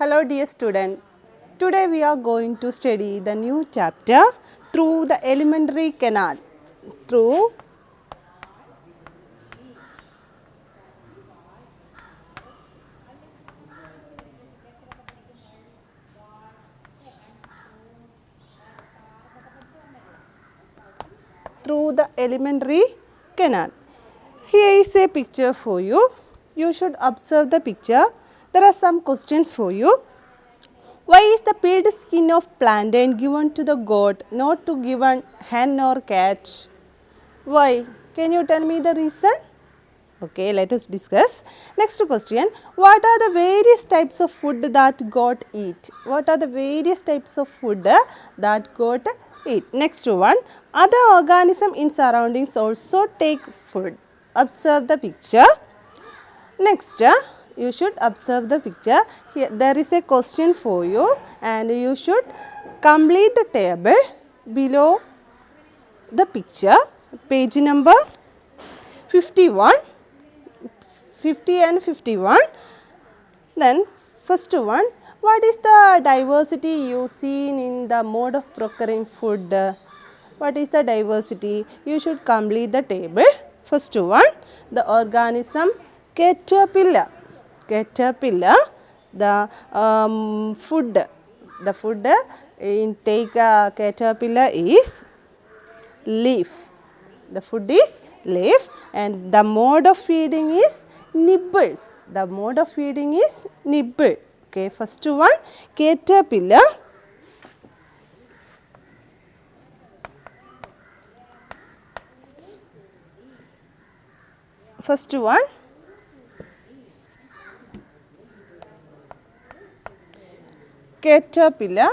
Hello dear student. Today we are going to study the new chapter through the elementary canal. Through the elementary canal. Here is a picture for you. You should observe the picture. There are some questions for you. Why is the peeled skin of plantain given to the goat, not to given hen or cat? Why? Can you tell me the reason? Okay, let us discuss. Next question. What are the various types of food that goat eat? What are the various types of food that goat eat? Next one. Other organisms in surroundings also take food. Observe the picture. Next, you should observe the picture. Here there is a question for you and you should complete the table below the picture. Page number 51. 50 and 51. Then first one, what is the diversity you seen in the mode of procuring food? What is the diversity? You should complete the table. First one, the organism caterpillar. Caterpillar, the food. The food intake caterpillar is leaf. The food is leaf and the mode of feeding is nibbles. The mode of feeding is nibble. Okay, first one caterpillar. First one caterpillar.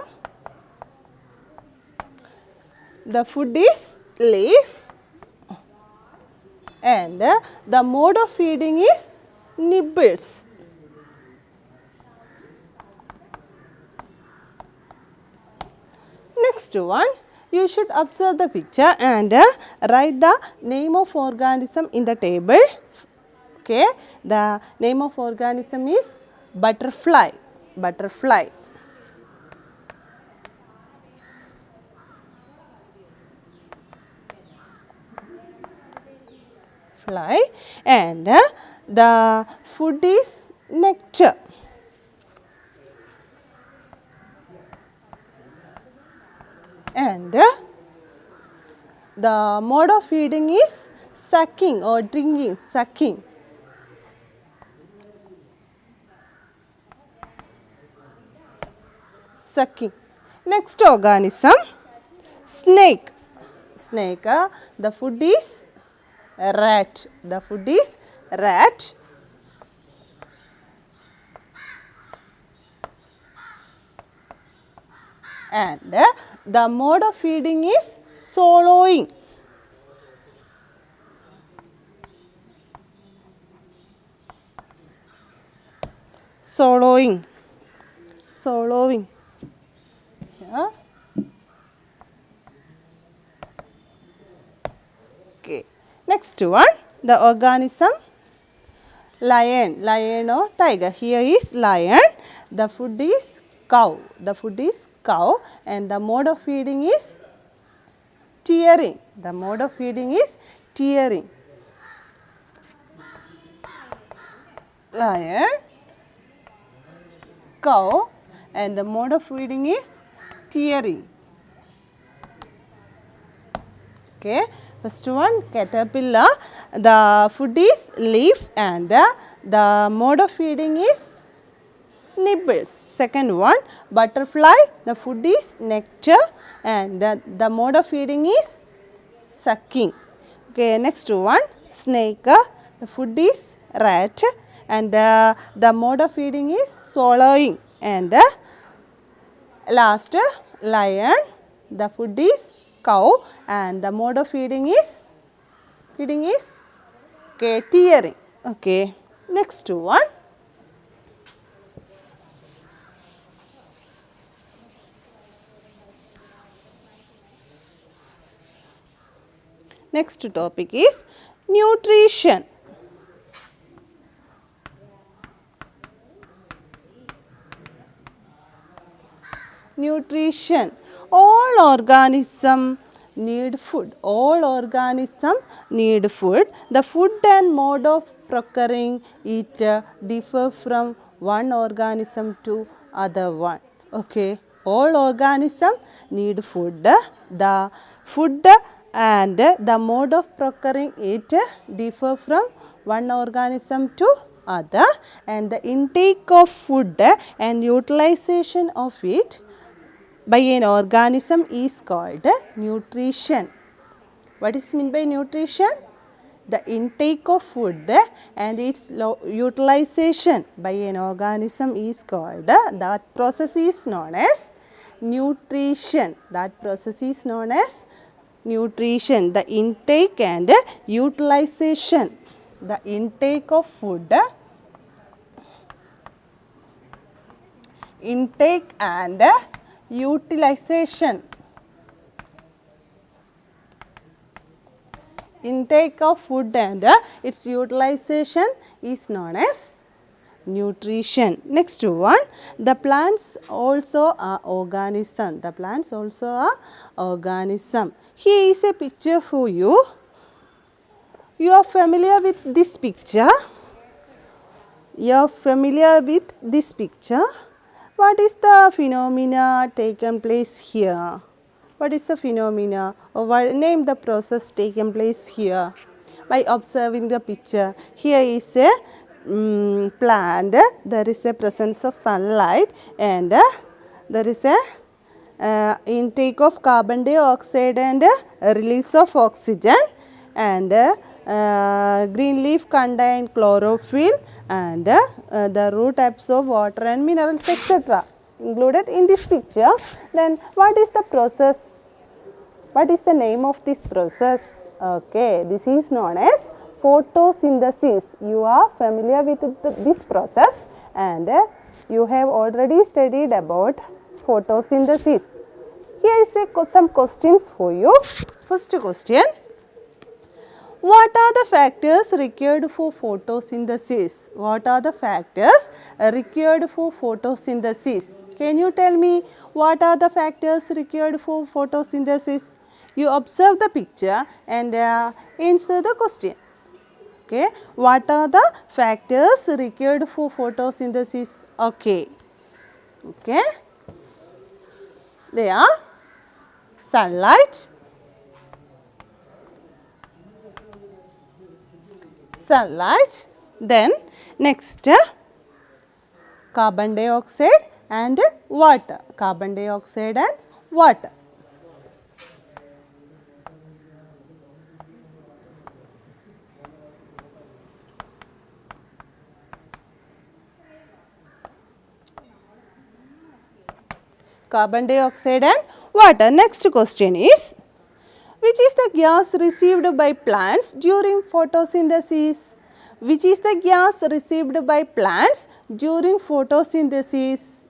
The food is leaf and the mode of feeding is nibbles. Next one, you should observe the picture and write the name of organism in the table. Okay, the name of organism is butterfly. Butterfly. Fly and the food is nectar. And the mode of feeding is sucking or drinking, sucking. Sucking. Next organism, snake. Snake, the food is rat. The food is rat. And the mode of feeding is swallowing. Swallowing. Swallowing. Yeah. Okay. Next one, the organism lion. Lion or tiger. Here is lion. The food is cow. The food is cow and the mode of feeding is tearing. The mode of feeding is tearing. Lion, cow and the mode of feeding is tearing. Okay. First one caterpillar, the food is leaf and the mode of feeding is nibbles. Second one butterfly, the food is nectar and the mode of feeding is sucking. Okay, next one snake, the food is rat and the mode of feeding is swallowing. And last lion, the food is cow and the mode of feeding is okay, tearing. Okay, next one. Next topic is nutrition. nutrition. All organisms need food. All organisms need food. The food and mode of procuring it differ from one organism to other one. Okay. All organisms need food. The food and the mode of procuring it differ from one organism to other, and the intake of food and utilization of it by an organism is called nutrition. What is meant by nutrition? The intake of food and its utilization by an organism is called, that process is known as nutrition. That process is known as nutrition. The intake and utilization. The intake of food, intake and utilization. Intake of food and its utilization is known as nutrition. Next one, the plants also are organism. The plants also are organism. Here is a picture for you. You are familiar with this picture. You are familiar with this picture. What is the phenomena taken place here? What is the phenomena, or name the process taken place here? By observing the picture, here is a plant, there is a presence of sunlight, and there is a intake of carbon dioxide and release of oxygen, and green leaf contain chlorophyll, and the root absorb water and minerals, etc. included in this picture. Then what is the process? What is the name of this process? Okay, this is known as photosynthesis. You are familiar with this process, and you have already studied about photosynthesis. Here is some questions for you. First question, what are the factors required for photosynthesis? What are the factors required for photosynthesis? Can you tell me what are the factors required for photosynthesis? You observe the picture and answer the question. Okay. What are the factors required for photosynthesis? Okay. Okay. They are sunlight, then next carbon dioxide and water. Carbon dioxide and water. Carbon dioxide and water. Next question is, which is the gas received by plants during photosynthesis? Which is the gas received by plants during photosynthesis?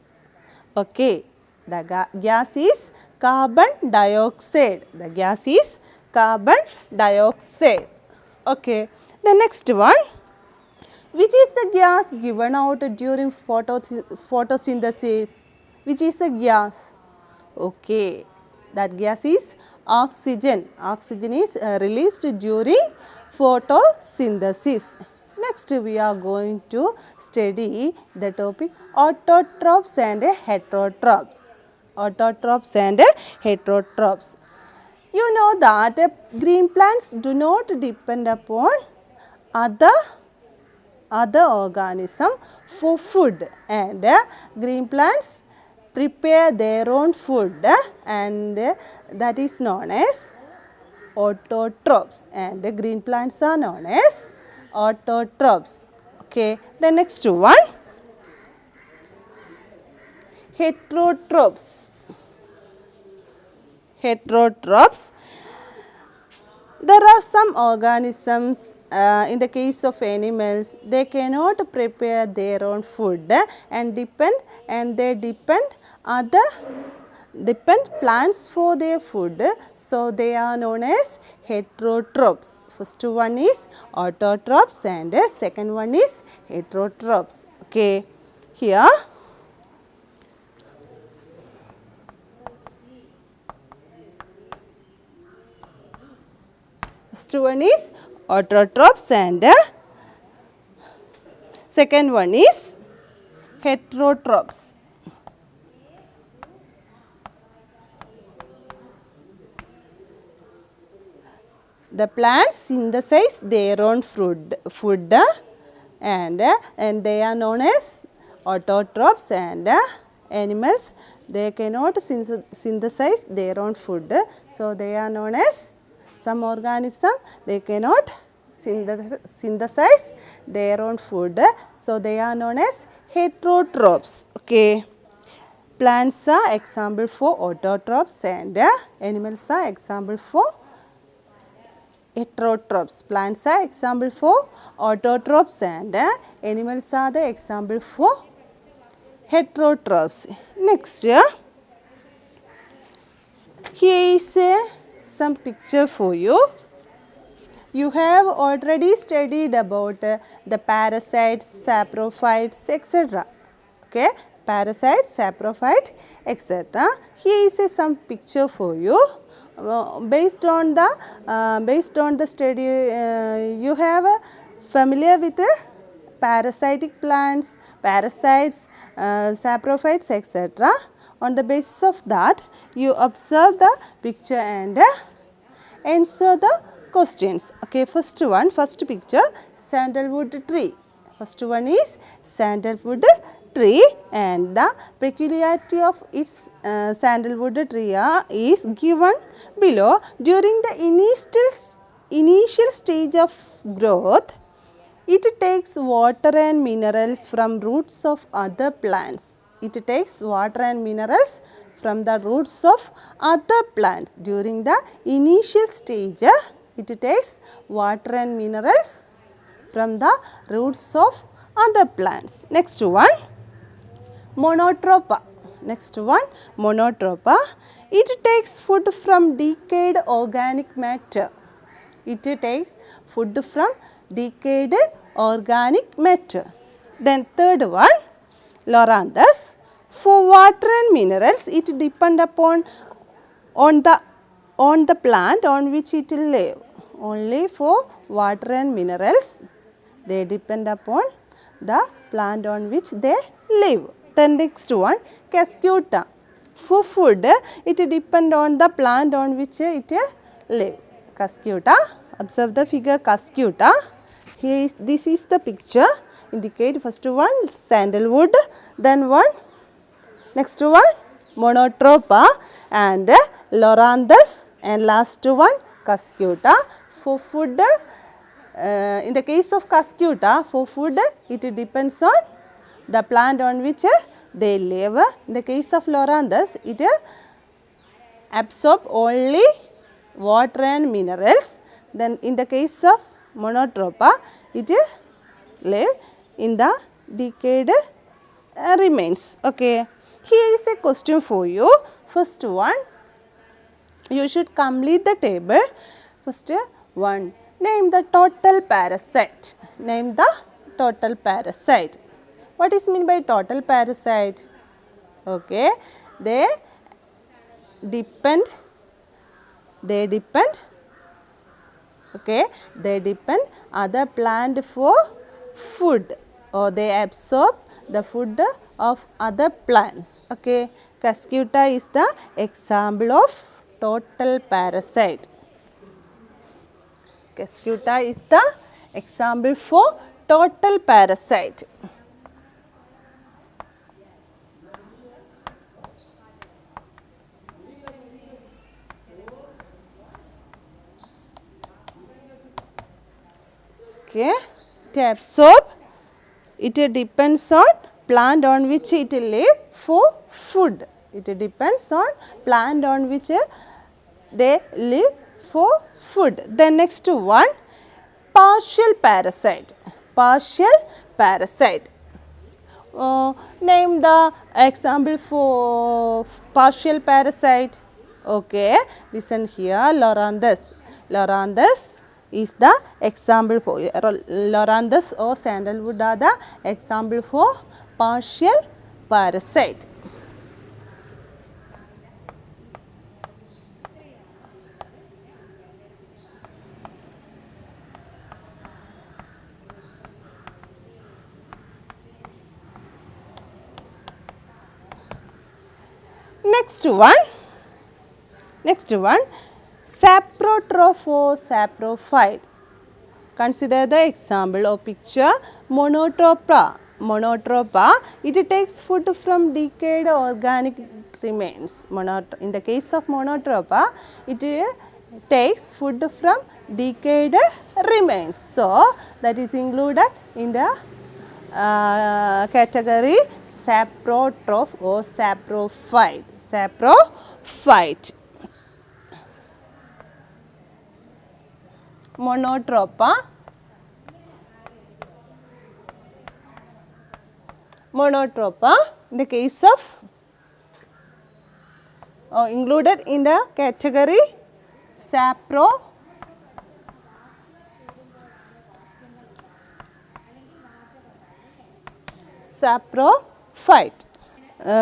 Okay, the gas is carbon dioxide. The gas is carbon dioxide. Okay, the next one, which is the gas given out during photosynthesis? Which is the gas? Okay, that gas is oxygen. Oxygen is released during photosynthesis. Next, we are going to study the topic autotrophs and heterotrophs. Autotrophs and heterotrophs. You know that green plants do not depend upon other organism for food, and green plants prepare their own food, and that is known as autotrophs, and the green plants are known as autotrophs. Okay, the next one, heterotrophs. Heterotrophs. There are some organisms, in the case of animals, they cannot prepare their own food and they depend plants for their food. So they are known as heterotrophs. First one is autotrophs and second one is heterotrophs. Okay, here First one is autotrophs and second one is heterotrophs. The plants synthesize their own food and they are known as autotrophs, and animals they cannot synthesize their own food, so they are known as some organism they cannot synthesize their own food, so they are known as heterotrophs. Okay. Plants are example for autotrophs and animals are example for heterotrophs. Plants are example for autotrophs and animals are the example for heterotrophs. Next, here is some picture for you. You have already studied about the parasites, saprophytes, etc. Okay, parasites, saprophytes, etc. Here is some picture for you. Based on the study, you have familiar with parasitic plants, parasites, saprophytes, etc. On the basis of that, you observe the picture and answer the questions. Okay, first picture, sandalwood tree. First one is sandalwood tree, and the peculiarity of its sandalwood tree is given below. During the initial stage of growth, it takes water and minerals from roots of other plants. It takes water and minerals from the roots of other plants. During the initial stage, it takes water and minerals from the roots of other plants. Next one, Monotropa. Next one, Monotropa. It takes food from decayed organic matter. It takes food from decayed organic matter. Then third one, Loranthus. For water and minerals, it depends upon the plant on which it will live. Only for water and minerals, they depend upon the plant on which they live. Then next one, Cascuta. For food, it depends on the plant on which it live. Cascuta. Observe the figure Cascuta. This is the picture. Indicate first one sandalwood, then one, next one Monotropa and Loranthus, and last one Cascuta. For food, in the case of Cascuta, for food it depends on the plant on which they live. In the case of Loranthus, it absorb only water and minerals. Then in the case of Monotropa, it live in the decayed remains. Okay. Here is a question for you. First one, you should complete the table. First one, name the total parasite. Name the total parasite. What is mean by total parasite? Okay, they depend. Okay, they depend other plant for food, or they absorb the food of other plants. Okay, Cascuta is the example of total parasite. Cascuta is the example for total parasite. Okay, to absorb, it depends on plant on which it live for food. It depends on plant on which they live for food. Then next one, partial parasite. Partial parasite. Name the example for partial parasite. Okay, listen here, Loranthus. Loranthus is the example for Loranthus or sandalwood are the example for partial parasite. Next one, saprotroph or saprophyte. Consider the example of picture Monotropa. Monotropa, it takes food from decayed organic remains. In the case of Monotropa, it takes food from decayed remains. So, that is included in the category saprotroph or saprophyte. Saprophyte. Monotropa. Monotropa in the case of included in the category saprophyte.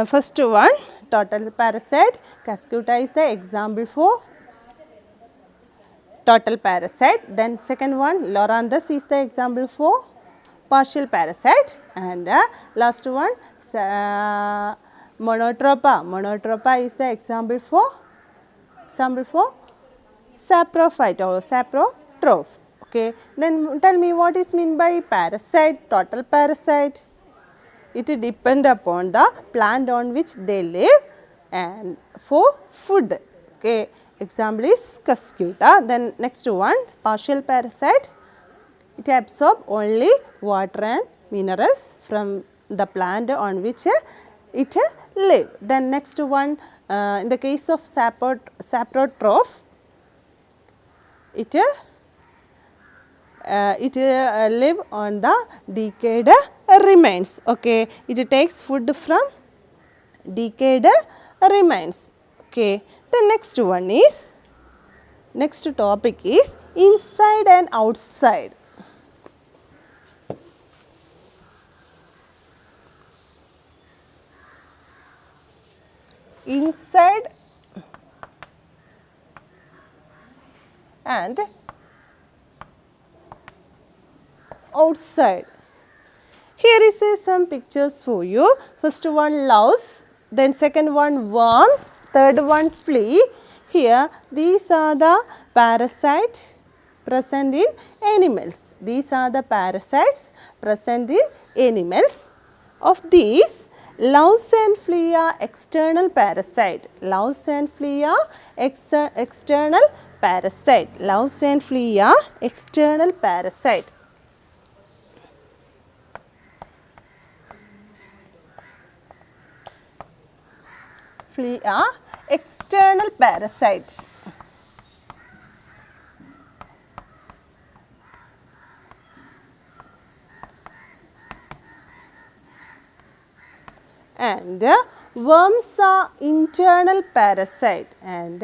First one, total parasite. Cuscuta is the example for total parasite. Then second one, Loranthus is the example for partial parasite, and last one, Monotropa. Monotropa is the example for saprophyte or saprotroph. Okay. Then tell me what is meant by parasite, total parasite. It depends upon the plant on which they live and for food. Okay. Example is Cuscuta. Then next one, partial parasite. It absorbs only water and minerals from the plant on which it lives. Then next one, in the case of saprotroph, it live on the decayed remains. Okay, it takes food from decayed remains. Okay, the next topic is inside and outside. Inside and outside. Here is some pictures for you. First one, louse, then second one, worms, third one, flea. Here these are the parasites present in animals. These are the parasites present in animals. Of these, louse and flea are external parasite. Louse and flea are external parasite. Louse and flea are external parasite. Flea are external parasite. And worms are internal parasite, and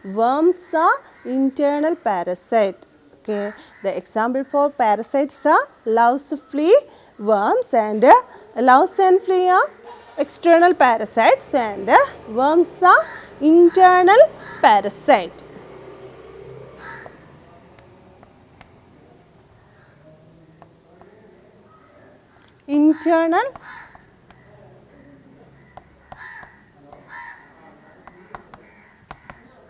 worms are internal parasite. Okay. The example for parasites are louse, flea, worms, and louse and flea are external parasites, and worms are internal parasite. Internal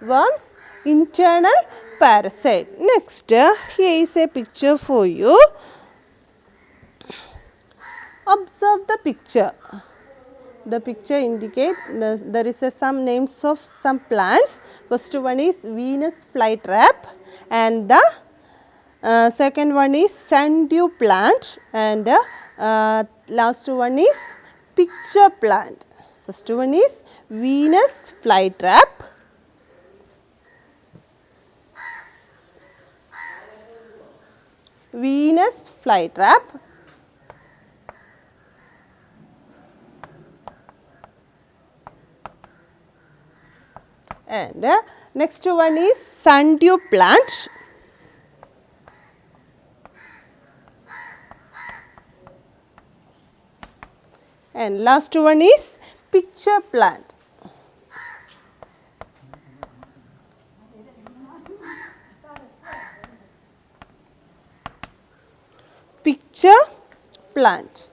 worms, internal parasite. Next, here is a picture for you. Observe the picture. The picture indicates there is some names of some plants. First one is Venus flytrap, and the second one is sundew plant, and last one is picture plant. First one is Venus flytrap. Venus flytrap. And next one is sundew plant. And last one is picture plant. Picture plant.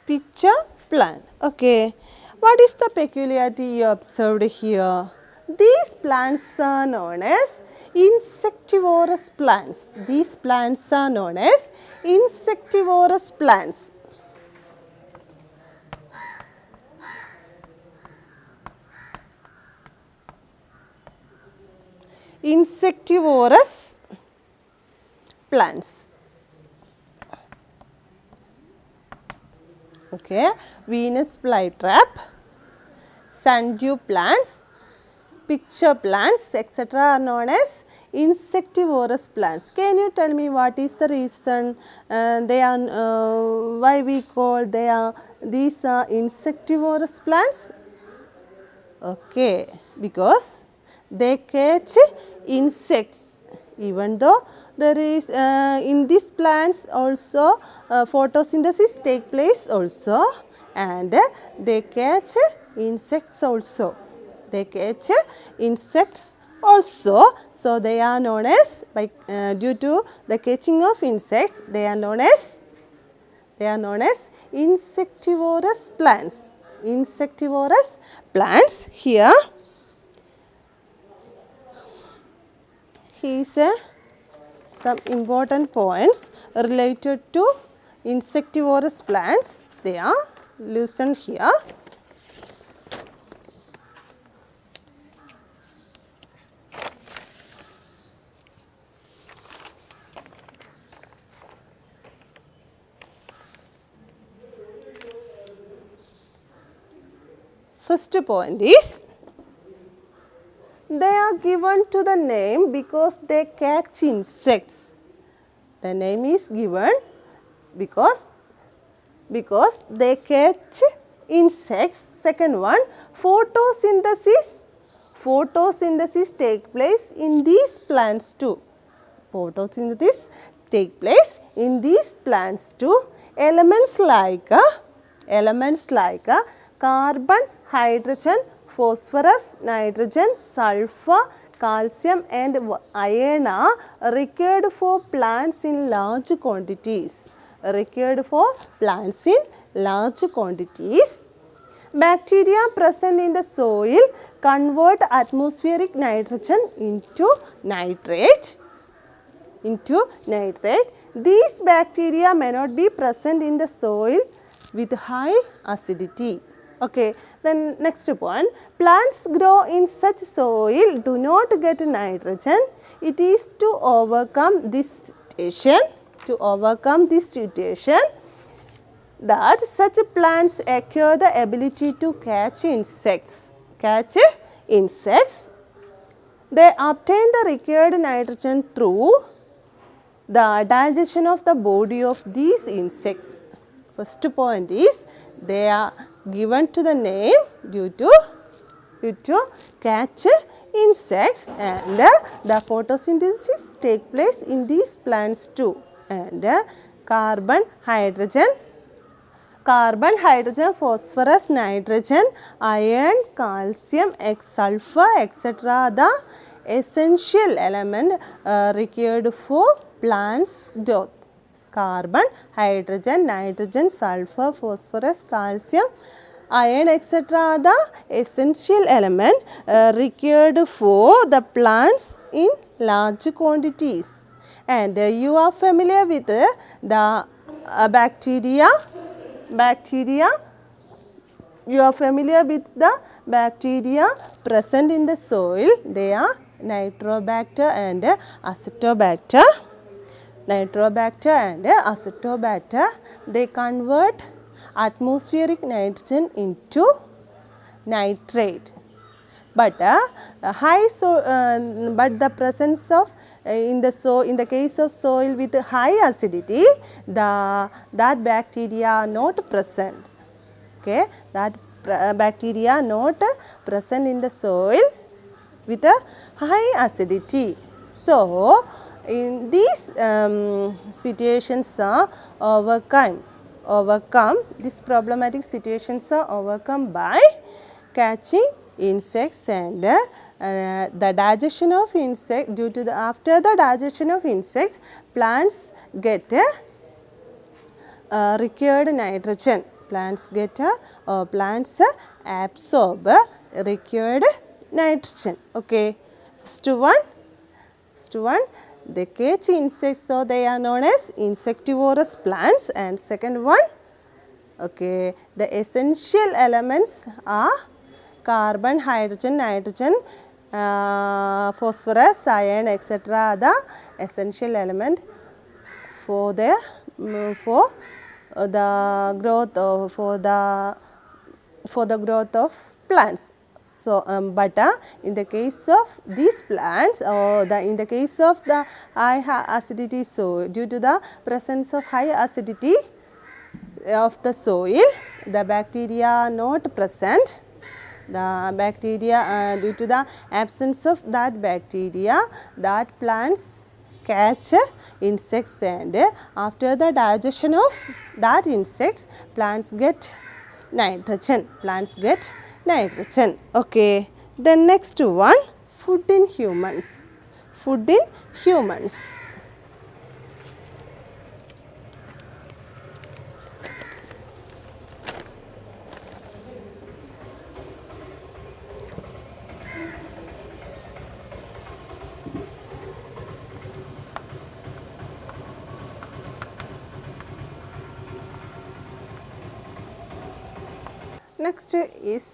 pitcher plant. Okay. What is the peculiarity you observed here? These plants are known as insectivorous plants. These plants are known as insectivorous plants. Insectivorous plants. Okay, Venus flytrap, sundew plants, pitcher plants, etc. are known as insectivorous plants. Can you tell me what is the reason they are why we call these are insectivorous plants? Okay, because they catch insects. Even though there is in these plants also photosynthesis take place also, and they catch insects also. They catch insects also. So they are known as due to the catching of insects, they are known as insectivorous plants. Insectivorous plants. Here is some important points related to insectivorous plants. They are listed here. First point is, they are given to the name because they catch insects. The name is given because they catch insects. Second one, photosynthesis. Photosynthesis take place in these plants too. Photosynthesis take place in these plants too. Elements like carbon, hydrogen, phosphorus, nitrogen, sulfur, calcium and iron are required for plants in large quantities. Bacteria present in the soil convert atmospheric nitrogen into nitrate. These bacteria may not be present in the soil with high acidity. Okay, then next point, plants grow in such soil do not get nitrogen. It is to overcome this situation, that such plants acquire the ability to catch insects. They obtain the required nitrogen through the digestion of the body of these insects. First point is, they are given to the name due to catch insects, and the photosynthesis take place in these plants too, and carbon, hydrogen, phosphorus, nitrogen, iron, calcium, sulfur, etc. the essential element required for plants growth. Carbon, hydrogen, nitrogen, sulfur, phosphorus, calcium, iron, etc. the essential element required for the plants in large quantities. And you are familiar with the bacteria. You are familiar with the bacteria present in the soil. They are Nitrobacter and Acetobacter. They convert atmospheric nitrogen into nitrate. But the presence of in the case of soil with high acidity, that bacteria are not present. Okay, that bacteria are not present in the soil with a high acidity. So, in these situations are overcome. These problematic situations are overcome by catching insects, and the digestion of insects, after the digestion of insects, plants get required nitrogen. Plants absorb required nitrogen. Okay. First one, they catch insects, so they are known as insectivorous plants. And second one, okay, the essential elements are carbon, hydrogen, nitrogen, phosphorus, iron, etc. The essential element for the growth of plants. So, but in the case of these plants, in the case of the high acidity soil, due to the presence of high acidity of the soil, the bacteria are not present. The bacteria, due to the absence of that bacteria, that plants catch insects, and after the digestion of that insects, plants get nitrogen. Okay. Then next one, food in humans.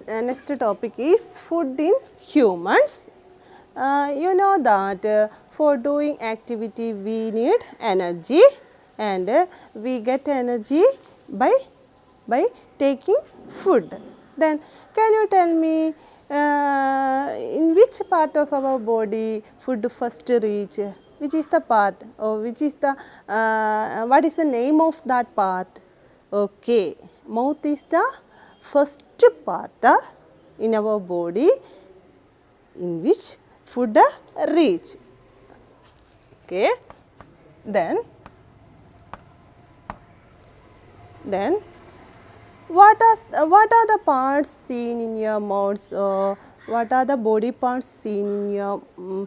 Next topic is food in humans. You know that for doing activity we need energy, and we get energy by taking food. Then can you tell me in which part of our body food first reach? Which is the part, or which is the what is the name of that part? Okay, mouth is the first part in our body in which food reach. Okay. Then what are the parts seen in your mouth? What are the body parts seen in your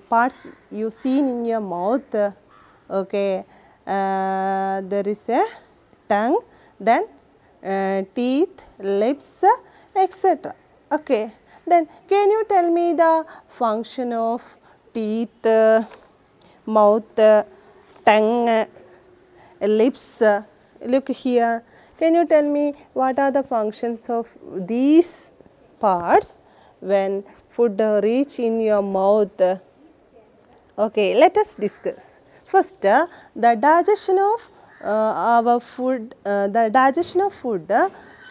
parts you seen in your mouth? Okay. There is a tongue, then teeth, lips, etc. Okay. Then can you tell me the function of teeth, mouth, tongue, lips? Look here. Can you tell me what are the functions of these parts when food reach in your mouth? Okay, let us discuss. First, the digestion of our food,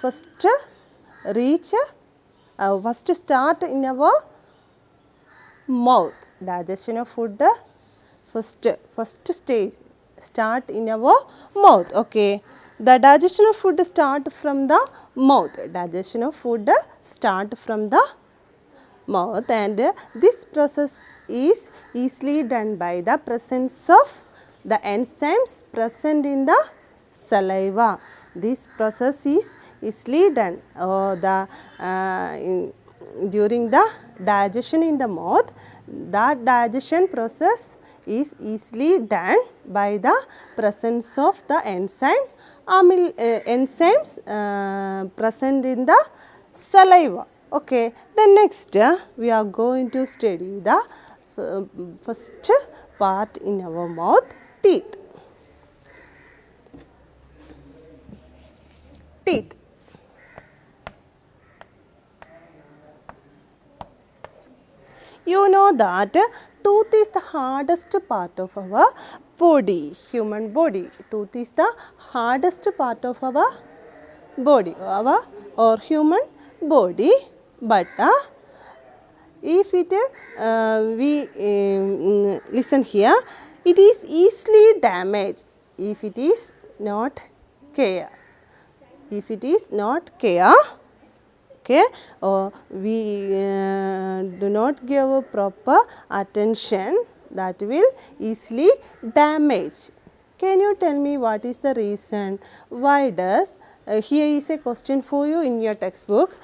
first start in our mouth. Digestion of food, first stage start in our mouth. Okay, the digestion of food start from the mouth. And this process is easily done by the presence of the enzymes present in the saliva. This process is easily done during the digestion in the mouth. That digestion process is easily done by the presence of the enzymes present in the saliva. Okay. Then next we are going to study the first part in our mouth, teeth. You know that tooth is the hardest part of our body, human body. Tooth is the hardest part of our body, or human body. But if it listen here, it is easily damaged if it is not care. Okay, or we do not give proper attention, that will easily damage. Can you tell me what is the reason? Why does here is a question for you in your textbook.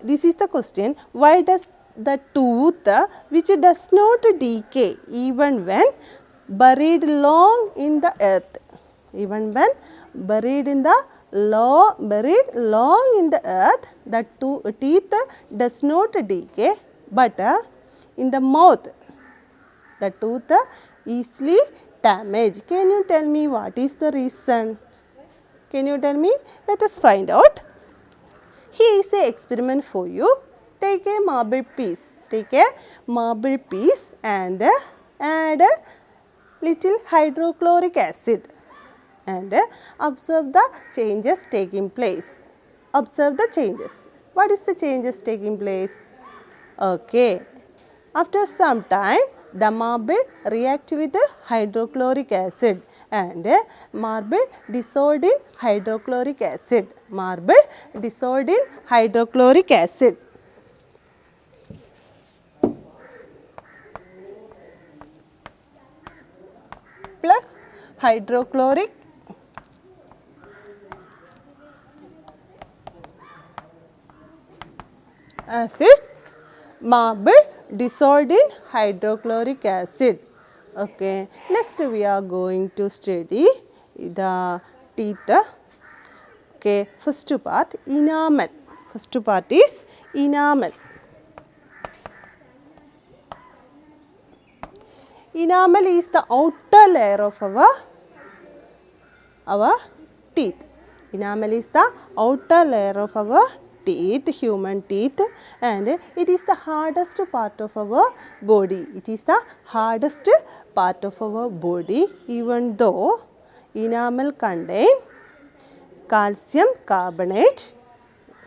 This is the question. Why does the tooth which does not decay even when buried long in the earth, buried long in the earth. The teeth does not decay, but in the mouth the tooth easily damaged. Can you tell me what is the reason? Can you tell me? Let us find out. Here is an experiment for you. Take a marble piece. Take a marble piece and add a little hydrochloric acid and observe the changes taking place. Observe the changes. What is the changes taking place? Okay. After some time, the marble react with hydrochloric acid and marble dissolved in hydrochloric acid. Marble dissolved in hydrochloric acid. Plus hydrochloric acid, marble dissolved in hydrochloric acid. Okay. Next we are going to study the teeth. Okay. First part enamel. First part is enamel. Enamel is the outer layer of our teeth. Enamel is the outer layer of our teeth, human teeth, and it is the hardest part of our body. It is the hardest part of our body, even though enamel contain calcium carbonate.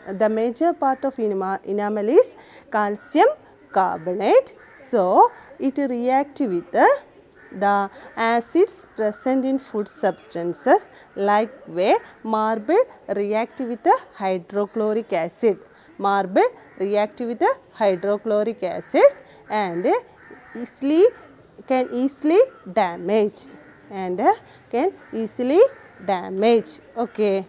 The major part of enamel is calcium carbonate. So, it reacts with the acids present in food substances, like way marble react with hydrochloric acid. Marble react with hydrochloric acid and can easily damage Okay.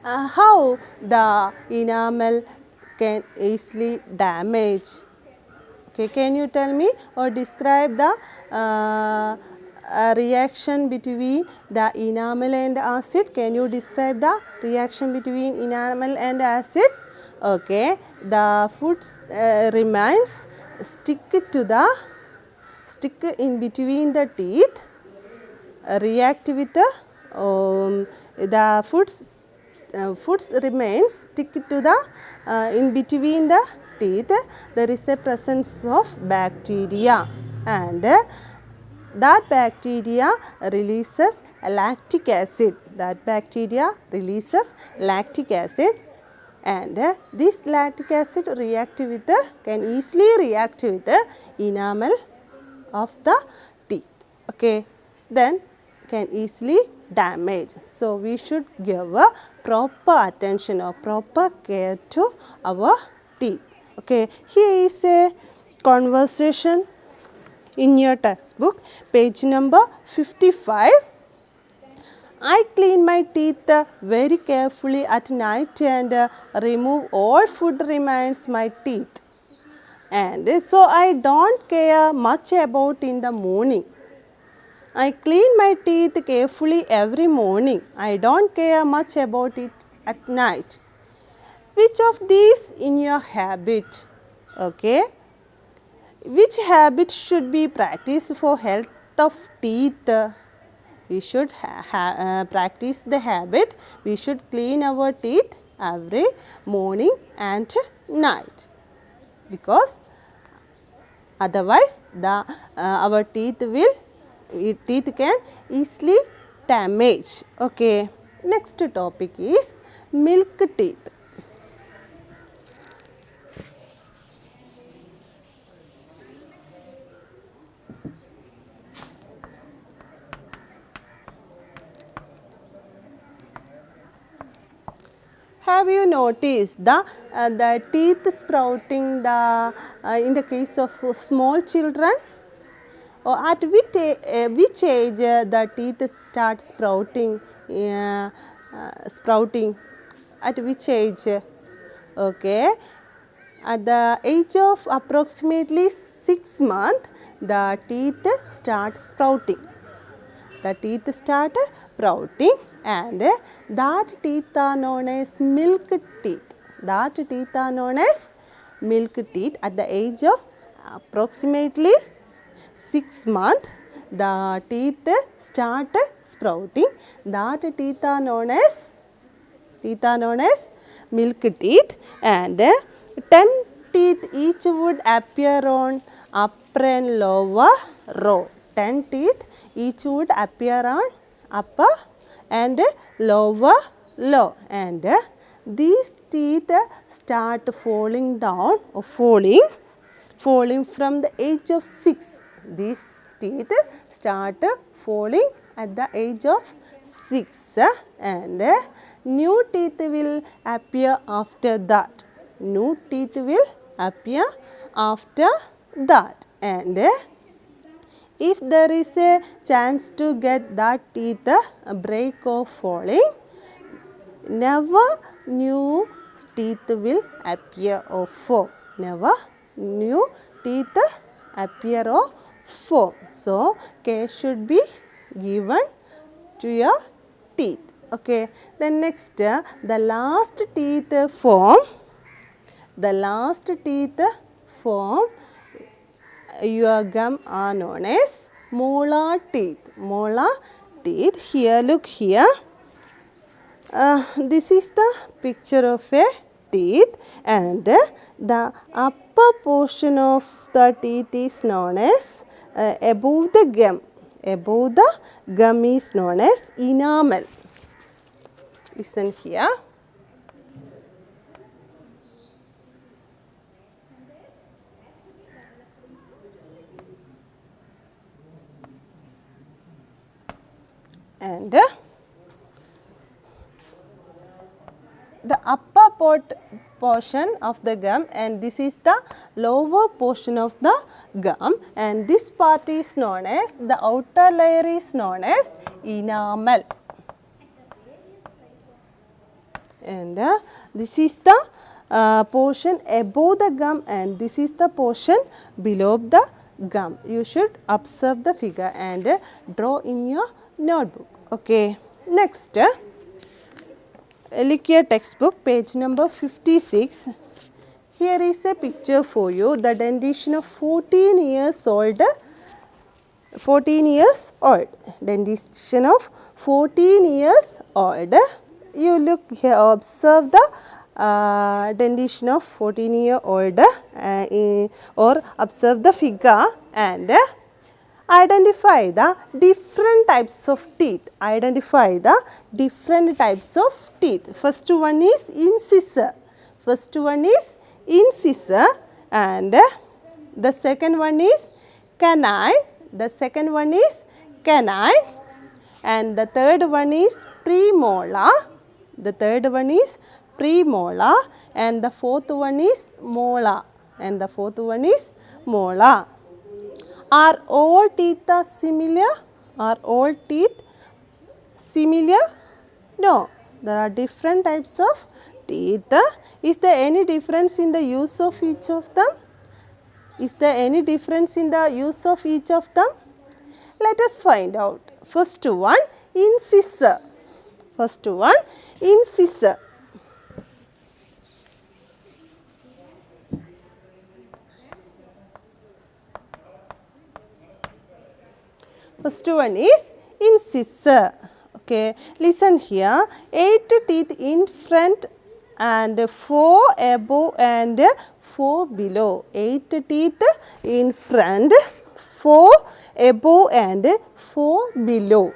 How the enamel can easily damage? Okay, can you tell me or describe the reaction between the enamel and acid? Can you describe the reaction between enamel and acid? Okay, the food remains stick in between the teeth, react with the foods remains stick to the in between the teeth. There is a presence of bacteria and that bacteria releases lactic acid. And this lactic acid can easily react with the enamel of the teeth. Okay, then can easily damage. So, we should give a proper attention or proper care to our teeth. Okay, here is a conversation in your textbook, page number 55. I clean my teeth very carefully at night and remove all food remains my teeth. And so I don't care much about in the morning. I clean my teeth carefully every morning. I don't care much about it at night. Which of these in your habit? Okay. Which habit should be practiced for health of teeth? We should practice the habit. We should clean our teeth every morning and night, because otherwise our teeth can easily damage. Okay. Next topic is milk teeth. Have you noticed the teeth sprouting in the case of small children? Or at which age the teeth start sprouting? At which age? Okay. At the age of approximately 6 months, the teeth start sprouting. the teeth start sprouting, and that teeth are known as milk teeth. That teeth are known as milk teeth. At the age of approximately 6 months, the teeth start sprouting. That teeth are known as milk teeth, and 10 teeth each would appear on upper and lower row. 10 teeth each would appear on upper and lower row, and these teeth start falling down or falling from the age of 6. These teeth start falling at the age of 6, and new teeth will appear after that. New teeth will appear after that, and if there is a chance to get that teeth break or falling, never new teeth will appear or form. Never new teeth appear or form. So, care should be given to your teeth. Okay. Then next, the last teeth form. The last teeth form your gum are known as molar teeth. Molar teeth. Here, look here. This is the picture of a teeth, and the upper portion of the teeth is known as above the gum. Above the gum is known as enamel. Listen here. And the upper portion of the gum, and this is the lower portion of the gum, and this part is known as, the outer layer is known as enamel. And this is the portion above the gum, and this is the portion below the gum. You should observe the figure and draw in your notebook. Okay. Next, look your textbook, page number 56. Here is a picture for you. The dentition of 14 years old. 14 years old. Dentition of 14 years old. You look here, observe the dentition of 14-year-old, or observe the figure and identify the different types of teeth. Identify the different types of teeth. First one is incisor. First one is incisor, and the second one is canine. The second one is canine, and the third one is premolar. The third one is premolar, and the fourth one is molar. And the fourth one is molar. Are all teeth similar? Are all teeth similar? No. There are different types of teeth. Is there any difference in the use of each of them? Is there any difference in the use of each of them? Let us find out. First one, incisor. First one, incisor. First one is incisor. Okay, listen here. 8 teeth in front and 4 above and 4 below. 8 teeth in front, 4 above and 4 below.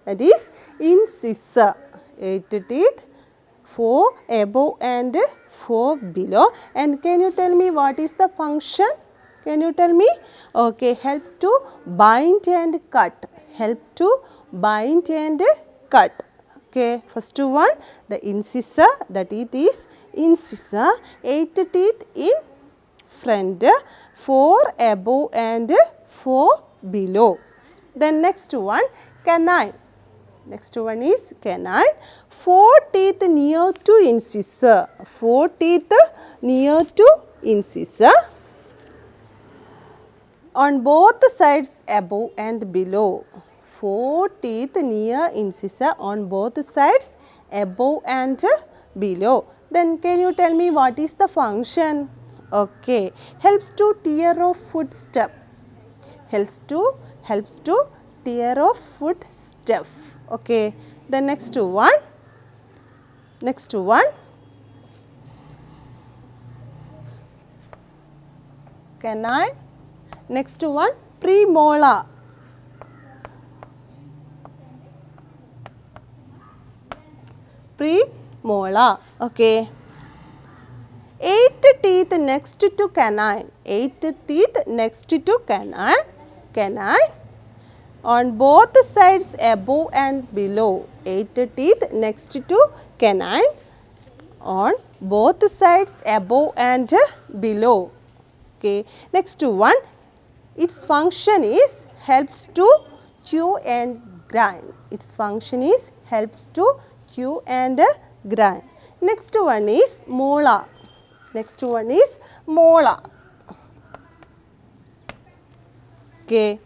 That is incisor. 8 teeth, 4 above and 4 below. And can you tell me what is the function? Can you tell me? Okay, help to bind and cut. Help to bind and cut. Okay, first one, the incisor, the teeth is incisor. 8 teeth in front, 4 above and 4 below. Then next one, canine. Next one is canine. 4 teeth near to incisor. 4 teeth near to incisor. On both sides above and below. 4 teeth near incisor on both sides, above and below. Then can you tell me what is the function? Okay, helps to tear off footstep. Helps to tear off footstep. Okay, the next one. Canine. Next one, premolar. Premolar. Okay. 8 teeth next to canine. 8 teeth next to canine. Canine. On both sides, above and below. 8 teeth next to canine. On both sides, above and below. Okay. Next one, its function is helps to chew and grind. Its function is helps to chew and grind. Next one is molar. Next one is molar. Okay.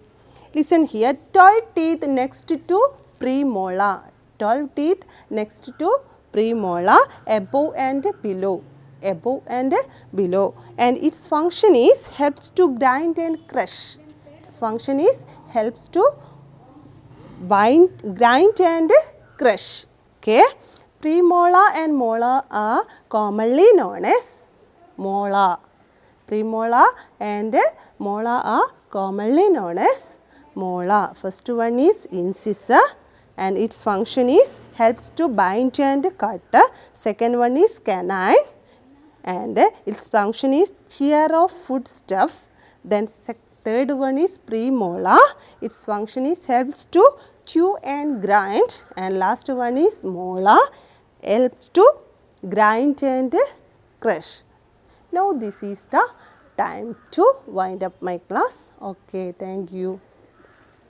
Listen here, 12 teeth next to premolar. 12 teeth next to premolar, above and below. Above and below. And its function is helps to grind and crush. Its function is helps to grind and crush. Okay. Premolar and molar are commonly known as molar. Premolar and molar are commonly known as molar. First one is incisor and its function is helps to bind and cut. Second one is canine and its function is tear off foodstuff. Then third one is premolar. Its function is helps to chew and grind. And last one is molar, helps to grind and crush. Now this is the time to wind up my class. Okay, thank you.